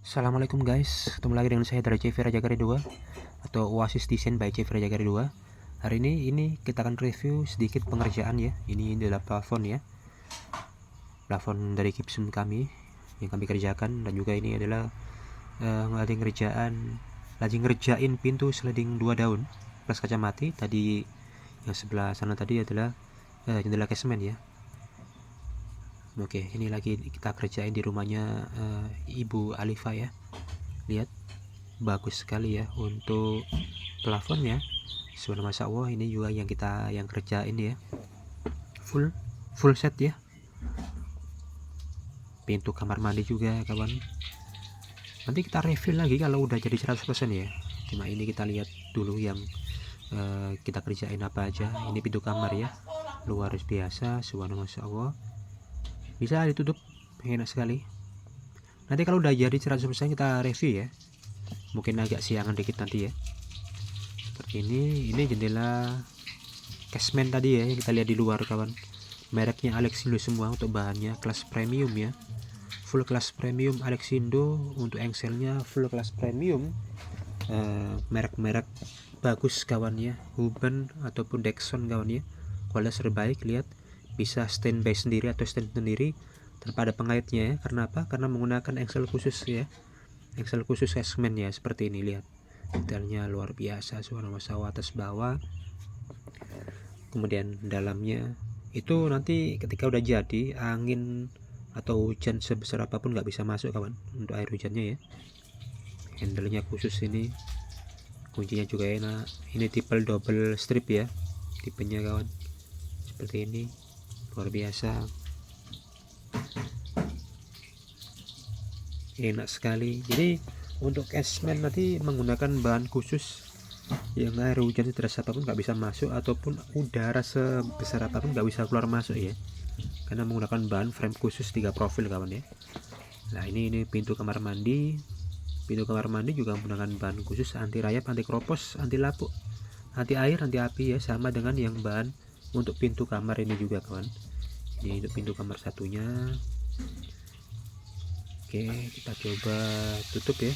Assalamualaikum guys, ketemu lagi dengan saya dari CV Raja Gari 2 atau Oasis Design by CV Raja Gari 2. Hari ini kita akan review sedikit pengerjaan ya. Ini adalah plafon ya. Plafon dari gypsum kami yang kami kerjakan, dan juga ini adalah lagi ngerjain pintu sliding 2 daun plus kaca mati. Tadi yang sebelah sana tadi adalah jendela casement ya. Oke, ini lagi kita kerjain di rumahnya Ibu Alifa ya. Lihat, bagus sekali ya untuk plafonnya. Subhanallah, masya Allah, ini juga yang kita kerjain ya. Full set ya. Pintu kamar mandi juga kawan. Nanti kita review lagi kalau udah jadi 100% ya. Cuma ini kita lihat dulu yang kita kerjain apa aja. Ini pintu kamar ya, luar biasa. Subhanallah, masya Allah, bisa ditutup enak sekali. Nanti kalau udah jadi 100% kita review ya. Mungkin agak siangan dikit nanti ya. Seperti ini jendela casement tadi ya yang kita lihat di luar kawan. Mereknya Alexindo semua untuk bahannya, kelas premium ya. Full kelas premium Alexindo. Untuk engselnya full kelas premium. Merek-merek bagus kawan ya. Huben ataupun Dexon kawan ya. Kualitas terbaik, lihat. Bisa standby sendiri atau stand sendiri tanpa ada pengaitnya ya. Karena apa? Karena menggunakan engsel khusus ya. Engsel khusus casement ya, seperti ini, lihat. Detailnya luar biasa, suara sawah atas bawah. Kemudian dalamnya itu nanti ketika udah jadi, angin atau hujan sebesar apapun nggak bisa masuk kawan untuk air hujannya ya. Handlenya khusus ini, kuncinya juga enak. Ini tipe double strip ya tipenya kawan, seperti ini, luar biasa, enak sekali. Jadi untuk casement nanti menggunakan bahan khusus yang air hujan sederas apapun nggak bisa masuk, ataupun udara sebesar apapun nggak bisa keluar masuk ya, karena menggunakan bahan frame khusus 3 profil kawan ya. Nah ini pintu kamar mandi. Pintu kamar mandi juga menggunakan bahan khusus anti rayap, anti keropos, anti lapuk, anti air, anti api ya, sama dengan yang bahan untuk pintu kamar ini juga kawan. Ini untuk pintu kamar satunya. Oke, kita coba tutup ya.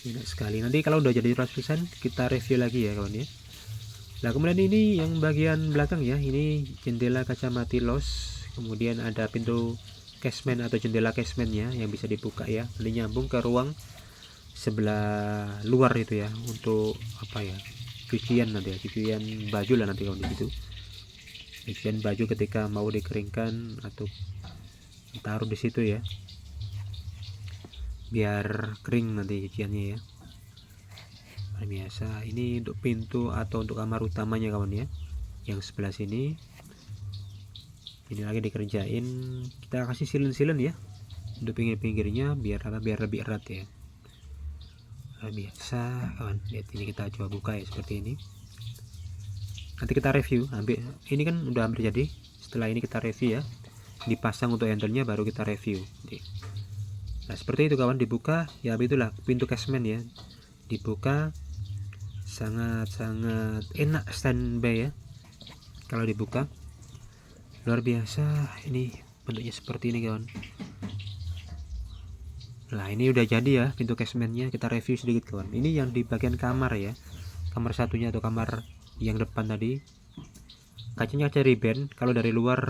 Enak sekali. Nanti kalau udah jadi 100% kita review lagi ya kawan ya. Nah kemudian ini yang bagian belakang ya, ini jendela kaca mati los. Kemudian ada pintu casement atau jendela casementnya yang bisa dibuka ya. Nanti nyambung ke ruang sebelah luar itu ya, untuk apa ya, cucian nanti ya, cucian baju lah nanti kalau di situ. Cucian baju ketika mau dikeringkan atau taruh di situ ya, biar kering nanti cuciannya ya. Biasa ini untuk pintu atau untuk kamar utamanya kawan ya, yang sebelah sini. Ini lagi dikerjain, kita kasih silen-silen ya untuk pinggir-pinggirnya biar lebih erat ya. Biasa kawan, lihat ini, kita coba buka ya seperti ini. Nanti kita review, ini kan udah hampir jadi. Setelah ini kita review ya, dipasang untuk handle-nya baru kita review. Nah seperti itu kawan, dibuka ya, itulah pintu casement ya, dibuka sangat-sangat enak standby ya kalau dibuka, luar biasa. Ini bentuknya seperti ini kawan. Nah ini udah jadi ya pintu casementnya, kita review sedikit kawan. Ini yang di bagian kamar ya, kamar satunya atau kamar yang depan tadi. Kacanya kaca ribbon. Kalau dari luar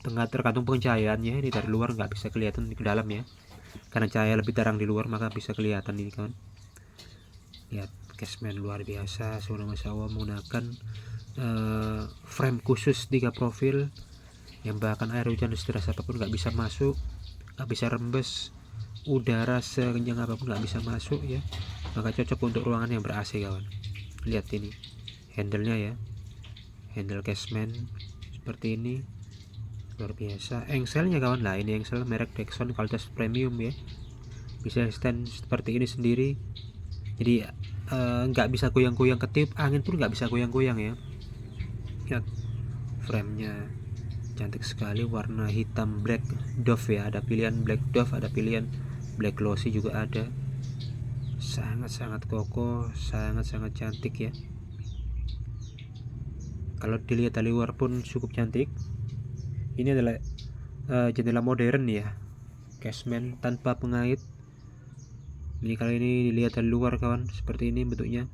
tergantung pencahayaannya, ini dari luar nggak bisa kelihatan ke dalam ya, karena cahaya lebih terang di luar maka bisa kelihatan ini kawan. Lihat casement luar biasa, Subhanallah, masya Allah, menggunakan frame khusus 3 profil yang bahkan air hujan sederas apapun nggak bisa masuk, nggak bisa rembes, udara sekencang apapun nggak bisa masuk ya, maka cocok untuk ruangan yang ber AC kawan. Lihat ini handle-nya ya, handle casement seperti ini, luar biasa. Engselnya kawan, lah ini engsel merek Dexon kualitas premium ya, bisa stand seperti ini sendiri, jadi nggak bisa goyang-goyang, ketiup angin pun nggak bisa goyang-goyang ya. Lihat framenya cantik sekali, warna hitam black dove ya, ada pilihan black dove, ada pilihan black glossy juga ada. Sangat-sangat kokoh, sangat-sangat cantik ya. Kalau dilihat dari luar pun cukup cantik. Ini adalah jendela modern ya, Cashman tanpa pengait. Ini kali ini dilihat dari luar kawan, seperti ini bentuknya.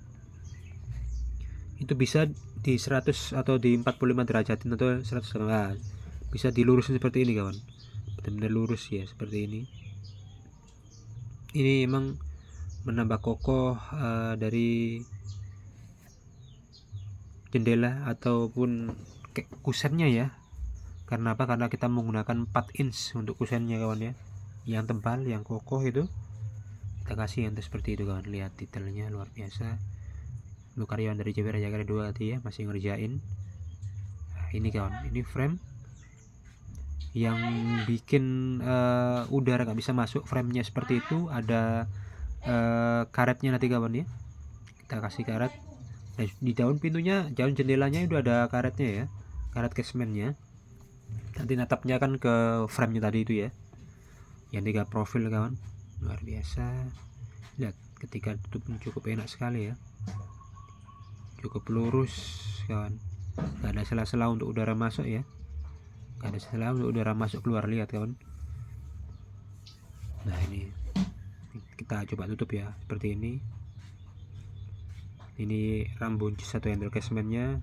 Itu bisa di 100 atau di 45 derajatin atau 100, nah, bisa dilurusin seperti ini kawan, benar-benar lurus ya, seperti ini. Ini emang menambah kokoh dari jendela ataupun kusennya ya. Karena apa? Karena kita menggunakan 4 inch untuk kusennya kawan ya, yang tebal, yang kokoh itu kita kasih yang seperti itu kawan. Lihat detailnya luar biasa. Lu karyawan dari JW Raja Karya 2 tadi ya, masih ngerjain. Nah, ini kawan, ini frame yang bikin udara nggak bisa masuk, framenya seperti itu. Ada karetnya nanti kawan ya, kita kasih karet. Nah, di daun pintunya, daun jendelanya itu ada karetnya ya, karet casementnya. Nanti natapnya kan ke framenya tadi itu ya, yang 3 profil kawan. Luar biasa. Lihat ketika tutup cukup enak sekali ya, cukup lurus kawan, nggak ada sela-sela untuk udara masuk ya, nggak ada sela untuk udara masuk keluar. Lihat kawan. Nah, ini kita coba tutup ya, seperti ini. Ini rambuncis atau handle casementnya,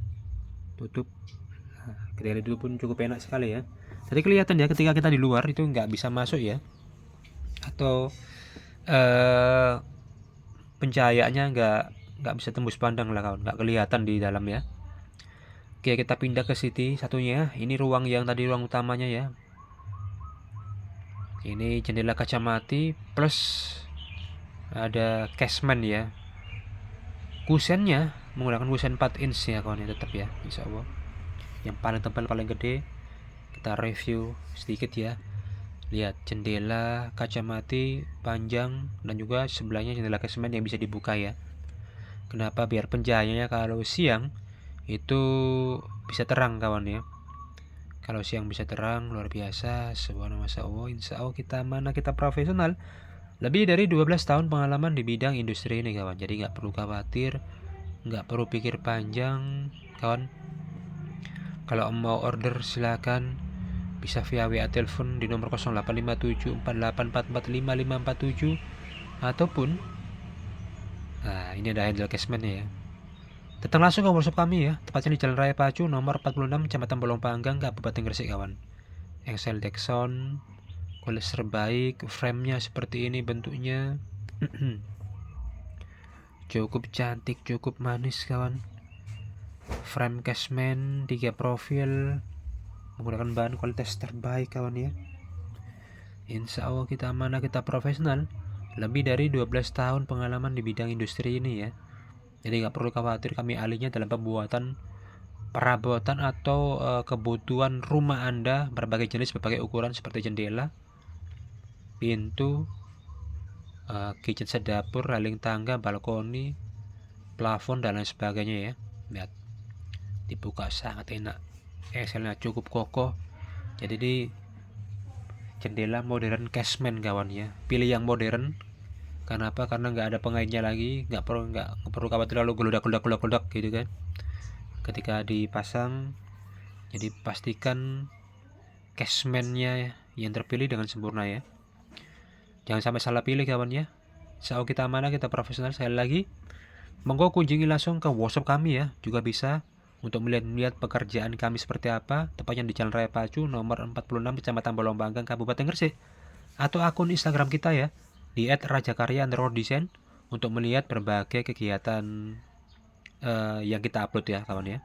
tutup. Nah, ketika ditutup pun cukup enak sekali ya. Jadi kelihatan ya, ketika kita di luar itu nggak bisa masuk ya, atau pencahayaannya nggak bisa tembus pandang lah kawan, nggak kelihatan di dalam ya. Oke, kita pindah ke sisi satunya. Ini ruang yang tadi, ruang utamanya ya. Ini jendela kaca mati plus ada casement ya. Kusennya menggunakan kusen 4 inch ya kawan ya, tetap ya, insya Allah. Yang paling tebal, paling gede. Kita review sedikit ya. Lihat jendela kaca mati panjang, dan juga sebelahnya jendela casement yang bisa dibuka ya. Kenapa? Biar pencahayaannya kalau siang itu bisa terang kawan ya. Kalau siang bisa terang, luar biasa. Subhanallah, insya Allah kita profesional. Lebih dari 12 tahun pengalaman di bidang industri ini kawan. Jadi nggak perlu khawatir, nggak perlu pikir panjang kawan. Kalau mau order silakan, bisa via WA telepon di nomor 085748445547, ataupun ini ada handle casementnya ya. Datang langsung ke workshop kami ya, tepatnya di Jalan Raya Pacu nomor 46, Kecamatan Bolong Panggang, Kabupaten Gresik kawan. Excel Dexon, kualitas terbaik, framenya seperti ini bentuknya. Cukup cantik, cukup manis kawan. Frame casement 3 profil, menggunakan bahan kualitas terbaik kawan ya. Insya Allah kita amanah, kita profesional. Lebih dari 12 tahun pengalaman di bidang industri ini ya. Jadi nggak perlu khawatir, kami ahlinya dalam pembuatan perabotan atau kebutuhan rumah Anda, berbagai jenis, berbagai ukuran, seperti jendela, pintu, kitchen set dapur, railing tangga, balkoni, plafon, dan lain sebagainya ya. Lihat, dibuka sangat enak, Excelnya cukup kokoh. Jadi di jendela modern casement kawan ya, pilih yang modern. Kenapa? Karena nggak ada pengaitnya lagi, nggak perlu khawatir lalu geludak gitu kan ketika dipasang. Jadi pastikan casementnya yang terpilih dengan sempurna ya, jangan sampai salah pilih kawan ya. Saat kita amanah, kita profesional. Sekali lagi, monggo kunjungi langsung ke workshop kami ya, juga bisa untuk melihat pekerjaan kami seperti apa, tepatnya di Jalan Raya Pacu nomor 46, Kecamatan Bolong Panggang, Kabupaten Gresik, atau akun Instagram kita ya di @rajakarya_design untuk melihat berbagai kegiatan yang kita upload ya kawan ya.